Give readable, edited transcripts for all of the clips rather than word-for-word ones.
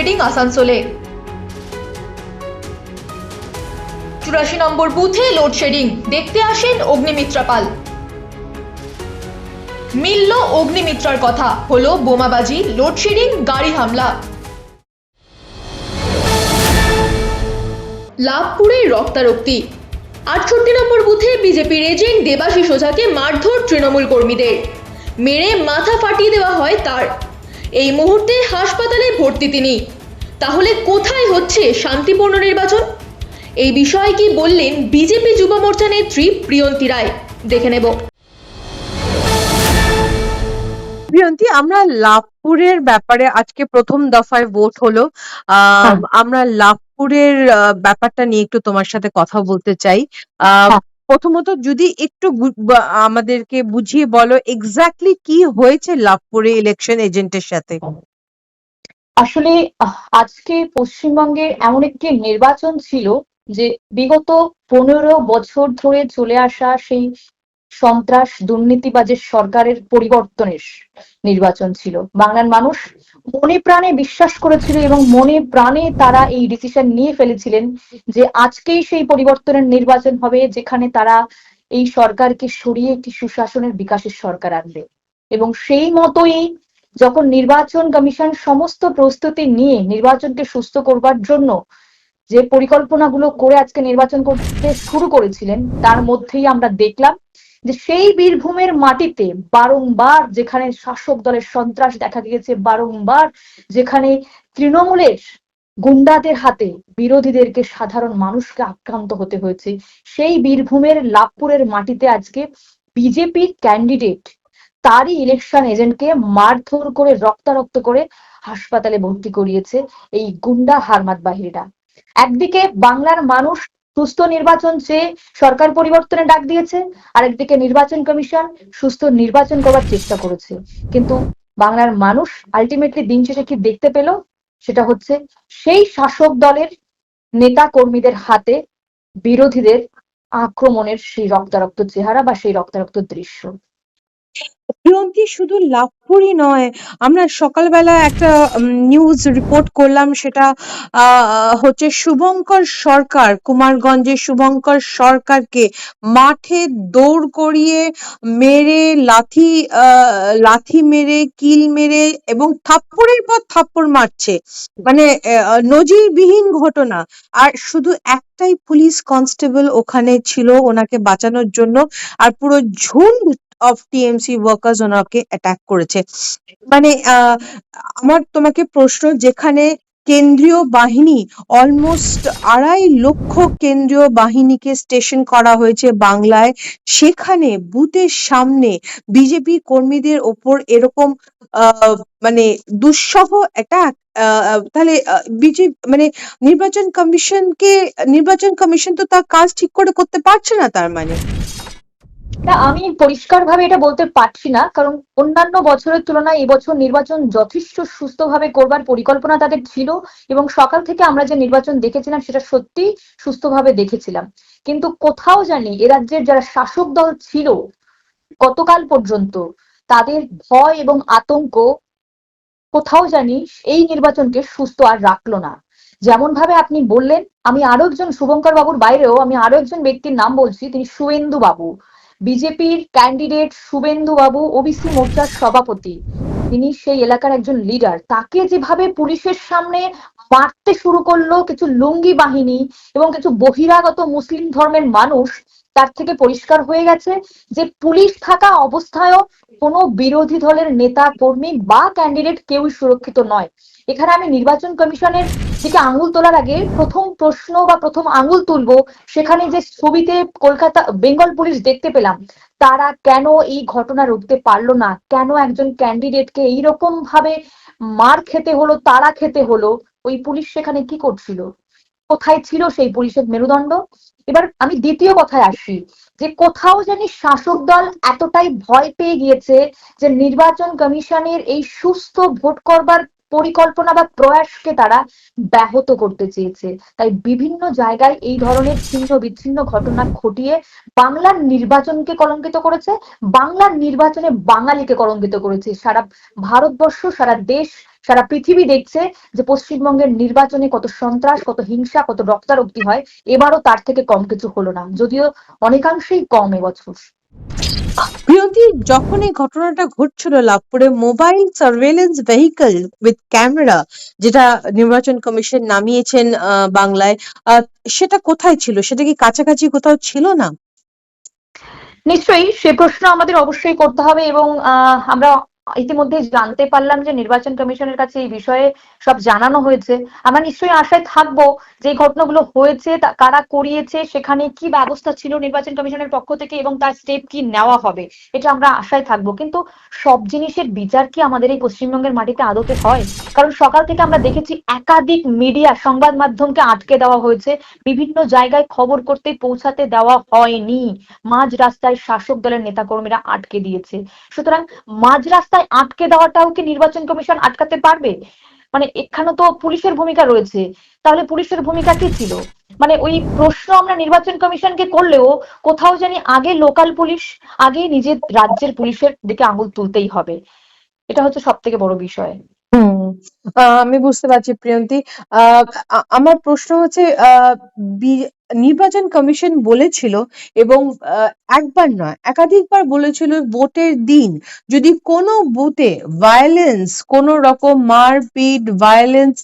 Load shedding আসানসোলে। 84 নম্বর বুথে load shedding, দেখতে আসেন অগ্নিমিত্রা পাল। মিলল অগ্নিমিত্রার কথা, হলো বোমাবাজি, লোডশেডিং, গাড়ি হামলা। লাভপুরে রক্তারক্তি। 68 নম্বর বুথে বিজেপির এজেন্ট দেবাশিস ওঝাকে মারধর তৃণমূল কর্মীদের, মেরে মাথা ফাটিয়ে দেওয়া হয় তার। এই মুহূর্তে হাসপাতালে ভর্তি তিনি। তাহলে কোথায় হচ্ছে শান্তিপূর্ণ নির্বাচন? এই বিষয়ে কি বললেন বিজেপি যুব মোর্চা নেত্রী প্রিয়ন্তী রায়, দেখে নেব। প্রিয়ন্তী, আমরা লাভপুরের ব্যাপারে আজকে প্রথম দফায় ভোট হলো। আমরা লাভপুরের ব্যাপারটা নিয়ে একটু তোমার সাথে কথা বলতে চাই। প্রথমত যদি একটু আমাদেরকে বুঝিয়ে বলো এক্স্যাক্টলি কি হয়েছে লাভপুরে ইলেকশন এজেন্টের সাথে। আসলে আজকে পশ্চিমবঙ্গের এমন একটি নির্বাচন ছিল যে বিগত 15 বছর ধরে চলে আসা সেই সন্ত্রাস দুর্নীতিবাজের সরকারের পরিবর্তনের নির্বাচন ছিল। বাংলার মানুষ মনে প্রাণে বিশ্বাস করেছিল এবং মনে প্রাণে তারা এই ডিসিশন নিয়ে ফেলেছিলেন যে আজকেই সেই পরিবর্তনের নির্বাচন হবে, যেখানে তারা এই সরকারকে সরিয়ে একটি সুশাসনের বিকাশের সরকার আনবে। এবং সেই মতোই যখন নির্বাচন কমিশন সমস্ত প্রস্তুতি নিয়ে নির্বাচনকে সুস্থ করবার জন্য যে পরিকল্পনাগুলো করে আজকে নির্বাচন করতে শুরু করেছিলেন, তার মধ্যেই আমরা দেখলাম যে সেই বীরভূমের মাটিতে বারংবার যেখানে শাসক দলের সন্ত্রাস দেখা গিয়েছে, বারংবার যেখানে তৃণমূলের গুন্ডাদের হাতে বিরোধীদেরকে, সাধারণ মানুষকে আক্রান্ত হতে হয়েছে, সেই বীরভূমের লাভপুরের মাটিতে আজকে বিজেপির ক্যান্ডিডেট তারই ইলেকশন এজেন্টকে মারধর করে রক্তারক্ত করে হাসপাতালে ভর্তি করিয়েছে এই গুন্ডা হারমাত বাহিনীরা। একদিকে বাংলার মানুষ সুস্থ নির্বাচন চেয়ে সরকার পরিবর্তনের ডাক দিয়েছে, আরেকদিকে নির্বাচন কমিশন সুস্থ নির্বাচন করার চেষ্টা করেছে। কিন্তু বাংলার মানুষ আলটিমেটলি দিন শেষে কি দেখতে পেল? সেটা হচ্ছে সেই শাসক দলের নেতা কর্মীদের হাতে বিরোধীদের আক্রমণের সেই রক্তারক্ত চেহারা বা সেই রক্তারক্ত দৃশ্য। প্রিয়ন্তী, শুধু লাভপুরই নয়, আমরা সকালবেলা একটা নিউজ রিপোর্ট করলাম, সেটা হচ্ছে শুভঙ্কর সরকার, কুমারগঞ্জের শুভঙ্কর সরকারকে মাঠে দৌড় করিয়ে মেরে, লাথি মেরে, কিল মেরে এবং থাপ্পড়ের পর থাপ্পড় মারছে, মানে নজিরবিহীন ঘটনা। আর শুধু একটাই পুলিশ কনস্টেবল ওখানে ছিল ওনাকে বাঁচানোর জন্য, আর পুরো ঝুন্ড অফ টিএমসি ওয়ার্কার্স ওনাকে অ্যাটাক করেছে। মানে আমার তোমাকে প্রশ্ন, যেখানে কেন্দ্রীয় বাহিনী অলমোস্ট 2.5 লক্ষ কেন্দ্রীয় বাহিনীকে স্টেশন করা হয়েছে বাংলায়, সেখানে বুথের সামনে বিজেপি কর্মীদের ওপর এরকম মানে দুঃসহ অ্যাটাক, তাহলে বিজেপি মানে নির্বাচন কমিশন তো তার কাজ ঠিক করে করতে পারছে না, তার মানে। না, আমি পরিষ্কারভাবে এটা বলতে পারছি না, কারণ অন্যান্য বছরের তুলনায় এবছর নির্বাচন যথেষ্ট সুস্থভাবে করবার পরিকল্পনা তাদের ছিল এবং সকাল থেকে আমরা যে নির্বাচন দেখেছিলাম সেটা সত্যি সুস্থভাবে দেখেছিলাম। কিন্তু কোথাও জানি এ রাজ্যের যারা শাসক দল ছিল গতকাল পর্যন্ত, তাদের ভয় এবং আতঙ্ক কোথাও জানি এই নির্বাচনকে সুস্থ আর রাখলো না। যেমন ভাবে আপনি বললেন, আমি আরো একজন শুভঙ্কর বাবুর বাইরেও আমি আরো একজন ব্যক্তির নাম বলছি, তিনি শুভেন্দু বাবু, বিজেপির ক্যান্ডিডেট শুভেন্দু বাবু, ওবিসি মোর্চার সভাপতি। তিনি সেই এলাকার একজন লিডার। তাকে যেভাবে পুলিশের সামনে মারতে শুরু করলো কিছু লুঙ্গি বাহিনী এবং কিছু বহিরাগত মুসলিম ধর্মের মানুষ, তার থেকে পরিষ্কার হয়ে গেছে যে পুলিশ থাকা অবস্থায়ও কোনো বিরোধী দলের নেতা কর্মী বা ক্যান্ডিডেট কেউই সুরক্ষিত নয়। এখানে আমি নির্বাচন কমিশনের দিকে আঙুল তোলার আগে প্রথম প্রশ্ন বা প্রথম আঙুল তুলবো, সেখানে যে ছবিতে কলকাতা বেঙ্গল পুলিশ দেখতে পেলাম, তারা কেন এই ঘটনা রুখতে পারলো না? কেন একজন ক্যান্ডিডেটকে এইরকম ভাবে মার খেতে হলো, তাড়া খেতে হলো? ওই পুলিশ সেখানে কি করছিল? কোথায় ছিল সেই পুলিশের মেরুদণ্ড? এবার আমি দ্বিতীয় কথায় আসি, যে কোথাও জানি শাসক দল এতটাই ভয় পেয়ে গিয়েছে যে নির্বাচন কমিশনের এই সুস্থ ভোট করবার পরিকল্পনা বা প্রয়াসকে তারা ব্যাহত করতে চেয়েছে। তাই বিভিন্ন জায়গায় এই ধরনের ছিন্ন বিচ্ছিন্ন ঘটনা ঘটিয়ে বাংলার নির্বাচনকে কলঙ্কিত করেছে, বাংলার নির্বাচনে বাঙালিকে কলঙ্কিত করেছে। সারা ভারতবর্ষ, সারা দেশ, সারা পৃথিবী দেখছে যে পশ্চিমবঙ্গের নির্বাচনে কত সন্ত্রাস, কত হিংসা, কত রক্তারক্তি হয়। এবারও তার থেকে কম কিছু হলো না, যদিও অনেকাংশেই কম এবছর। প্রিয়ন্তী, যখন এই ঘটনাটা ঘটছিল লাভপুরে, mobile surveillance vehicle with camera যেটা নির্বাচন কমিশন নামিয়েছেন বাংলায়, সেটা কোথায় ছিল? সেটা কি কাছাকাছি কোথাও ছিল না? নিশ্চয়ই সে প্রশ্ন আমাদের অবশ্যই করতে হবে, এবং আমরা ইতিমধ্যে জানতে পারলাম যে নির্বাচন কমিশনের কাছে এই বিষয়ে সব জানানো হয়েছে। আমরা নিশ্চয়ই আশায় থাকবো যে এই ঘটনাগুলো হয়েছে কারা করিয়েছে, সেখানে কি ব্যবস্থা ছিল নির্বাচন কমিশনের পক্ষ থেকে এবং তার স্টেপ কি নেওয়া হবে, এটা আমরা আশায় থাকবো। কিন্তু সব জিনিসের বিচার কি আমাদের এই পশ্চিমবঙ্গের মাটিতে আদতে হয়? কারণ সকাল থেকে আমরা দেখেছি একাধিক মিডিয়া সংবাদ মাধ্যমকে আটকে দেওয়া হয়েছে, বিভিন্ন জায়গায় খবর করতে পৌঁছাতে দেওয়া হয়নি, মাঝ রাস্তায় শাসক দলের নেতাকর্মীরা আটকে দিয়েছে। সুতরাং মাঝ রাস্তায় আটকে দেওয়াটাও কি নির্বাচন কমিশন আটকাতে পারবে? মানে এখানে তো পুলিশের ভূমিকা রয়েছে, তাহলে পুলিশের ভূমিকা কি ছিল? মানে ওই প্রশ্ন আমরা নির্বাচন কমিশনকে করলেও কোথাও জানি আগে লোকাল পুলিশ, আগে নিজের রাজ্যের পুলিশের দিকে আঙুল তুলতেই হবে। এটা হচ্ছে সব থেকে বড় বিষয়। হুম, আমি বুঝতে পারছি প্রিয়ন্তী। আমার প্রশ্ন হচ্ছে, নির্বাচন কমিশন বলেছিল, এবং একবার নয় একাধিকবার বলেছিল, ভোটের দিন যদি কোনো বুথে ভায়োলেন্স, কোনো রকম মারপিট, violence,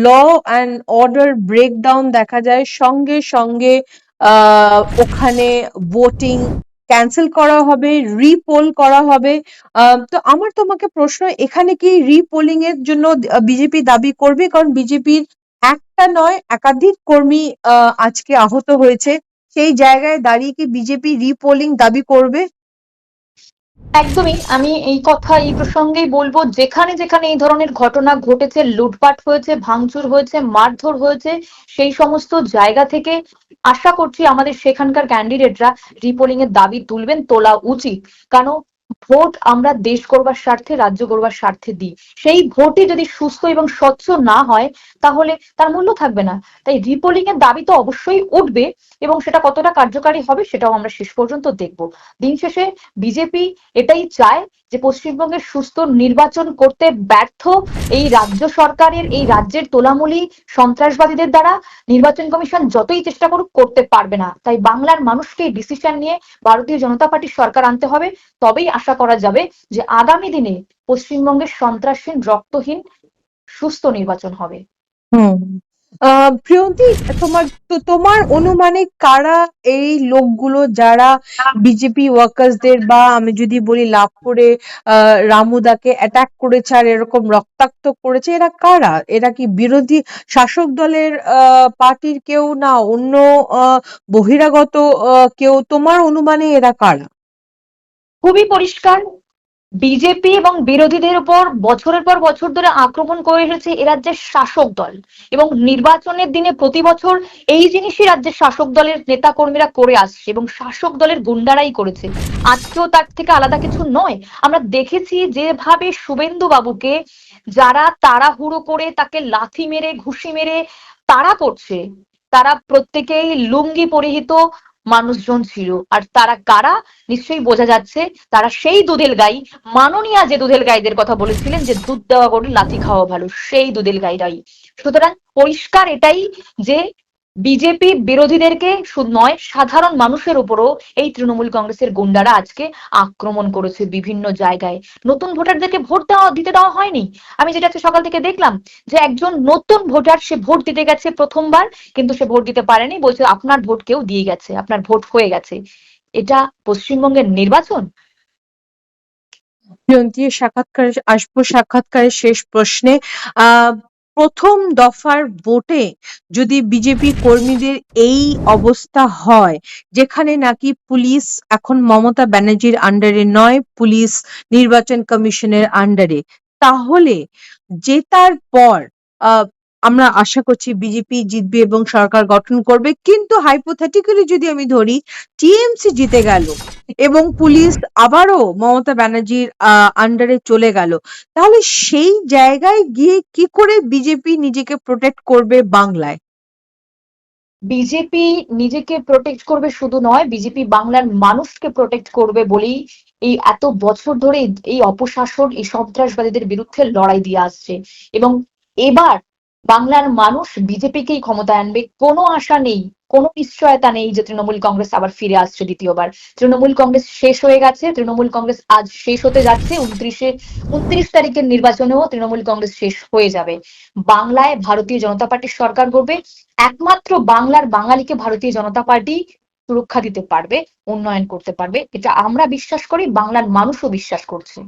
law and order breakdown দেখা যায়, সঙ্গে সঙ্গে ওখানে ভোটিং ক্যান্সেল করা হবে, রিপোল করা হবে। তো আমার তোমাকে প্রশ্ন, এখানে কি রিপোলিং এর জন্য বিজেপি দাবি করবে? কারণ বিজেপির একটা নয় একাধিক কর্মী আজকে আহত হয়েছে। সেই জায়গায় দাঁড়িয়ে কি বিজেপি রিপোলিং দাবি করবে? একদমই, আমি এই কথা এই প্রসঙ্গেই বলবো, যেখানে যেখানে এই ধরনের ঘটনা ঘটেছে, লুটপাট হয়েছে, ভাঙচুর হয়েছে, মারধর হয়েছে, সেই সমস্ত জায়গা থেকে আশা করছি আমাদের সেখানকার ক্যান্ডিডেটরা রিপোলিং এর দাবি তুলবেন, তোলা উচিত। কারণ ভোট আমরা দেশ গড়বার স্বার্থে, রাজ্য গড়বার স্বার্থে দিই। সেই ভোটই যদি সুস্থ এবং স্বচ্ছ না হয়, তাহলে তার মূল্য থাকবে না। তাই রিপোলিং এর দাবি তো অবশ্যই উঠবে, এবং সেটা কতটা কার্যকারী হবে সেটাও আমরা শেষ পর্যন্ত দেখব। দিন শেষে বিজেপি এটাই চায় যে পশ্চিমবঙ্গের সুস্থ নির্বাচন করতে ব্যর্থ এই রাজ্য সরকারের, এই রাজ্যের তোলামুলি সন্ত্রাসবাদীদের দ্বারা নির্বাচন কমিশন যতই চেষ্টা করুক করতে পারবে না। তাই বাংলার মানুষকে এই ডিসিশন নিয়ে ভারতীয় জনতা পার্টির সরকার আনতে হবে, তবেই আশা করা যাবে যে আগামী দিনে পশ্চিমবঙ্গের সন্ত্রাসহীন, রক্তহীন, সুস্থ নির্বাচন হবে। হুম। প্রিয়ন্তী, তোমার অনুমানে কারা এই লোকগুলো যারা বিজেপি ওয়ার্কার্সদের, বা আমি যদি বলি লাভপুরে রামুদাকে অ্যাটাক করেছে আর এরকম রক্তাক্ত করেছে, এরা কারা? এরা কি বিরোধী শাসক দলের পার্টির কেউ, না অন্য বহিরাগত কেউ? তোমার অনুমানে এরা কারা? খুবই পরিষ্কার, বিজেপি এবং বিরোধীদের উপর বছরের পর বছর ধরে আক্রমণ করে এসেছে এ রাজ্যের শাসক দল, এবং নির্বাচনের দিনে প্রতি বছর এই জিনিসই রাজ্যের শাসক দলের নেতা কর্মীরা করে আসছে, এবং শাসক দলের গুন্ডারাই করেছে। আজকেও তার থেকে আলাদা কিছু নয়। আমরা দেখেছি যেভাবে শুভেন্দু বাবুকে যারা তাড়াহুড়ো করে তাকে লাথি মেরে, ঘুষি মেরে তাড়া করছে, তারা প্রত্যেকেই লুঙ্গি পরিহিত মানুষজন ছিল। আর তারা কারা? নিশ্চয়ই বোঝা যাচ্ছে, তারা সেই দুধেল গাই, মাননীয়া যে দুধেল গাইদের কথা বলেছিলেন যে দুধ দেওয়া গরু লাথি খাওয়া ভালো, সেই দুধেল গাইরাই। সুতরাং পরিষ্কার এটাই যে বিজেপি বিরোধীদেরকে শুধু নয়, সাধারণ মানুষের উপরও এই তৃণমূল কংগ্রেসের গুন্ডারা আজকে আক্রমণ করেছে বিভিন্ন জায়গায়। নতুন ভোটারদেরকে ভোট দিতে দেওয়া হয়নি। আমি যেটা আজকে সকাল থেকে দেখলাম যে একজন নতুন ভোটার, সে ভোট দিতে গেছে প্রথমবার, কিন্তু সে ভোট দিতে পারেনি, বলছে আপনার ভোট কেউ দিয়ে গেছে, আপনার ভোট হয়ে গেছে। এটা পশ্চিমবঙ্গের নির্বাচন? প্রিয়ন্তী, আসবো সাক্ষাৎকারের শেষ প্রশ্নে। আহ প্রথম দফার ভোটে যদি বিজেপি কর্মীদের এই অবস্থা হয়, যেখানে নাকি পুলিশ এখন মমতা ব্যানার্জির আন্ডারে নয়, পুলিশ নির্বাচন কমিশনের আন্ডারে, তাহলে জেতার পর আমরা আশা করছি বিজেপি জিতবে এবং সরকার গঠন করবে, কিন্তু হাইপোথেটিক্যালি যদি আমি ধরি টিএমসি জিতে গেল এবং পুলিশ আবারও মমতা ব্যানার্জির আন্ডারে চলে গেল, তাহলে সেই জায়গায় গিয়ে কি করে বিজেপি নিজেকে প্রোটেক্ট করবে বাংলায়? বিজেপি নিজেকে প্রোটেক্ট করবে শুধু নয়, বিজেপি বাংলার মানুষকে প্রোটেক্ট করবে বলেই এই এত বছর ধরে এই অপশাসন, এই সন্ত্রাসবাদীদের বিরুদ্ধে লড়াই দিয়ে আসছে। এবং এবার বাংলার মানুষ বিজেপিকেই ক্ষমতায় আনবে। কোনো আশা নেই, কোনো নিশ্চয়তা নেই যে তৃণমূল কংগ্রেস আবার ফিরে আসছে দ্বিতীয়বার। তৃণমূল কংগ্রেস শেষ হয়ে গেছে, তৃণমূল কংগ্রেস আজ শেষ হতে যাচ্ছে। 29 তারিখের নির্বাচনেও তৃণমূল কংগ্রেস শেষ হয়ে যাবে। বাংলায় ভারতীয় জনতা পার্টির সরকার করবে। একমাত্র বাংলার বাঙালিকে ভারতীয় জনতা পার্টি সুরক্ষা দিতে পারবে, উন্নয়ন করতে পারবে। এটা আমরা বিশ্বাস করি, বাংলার মানুষও বিশ্বাস করছে।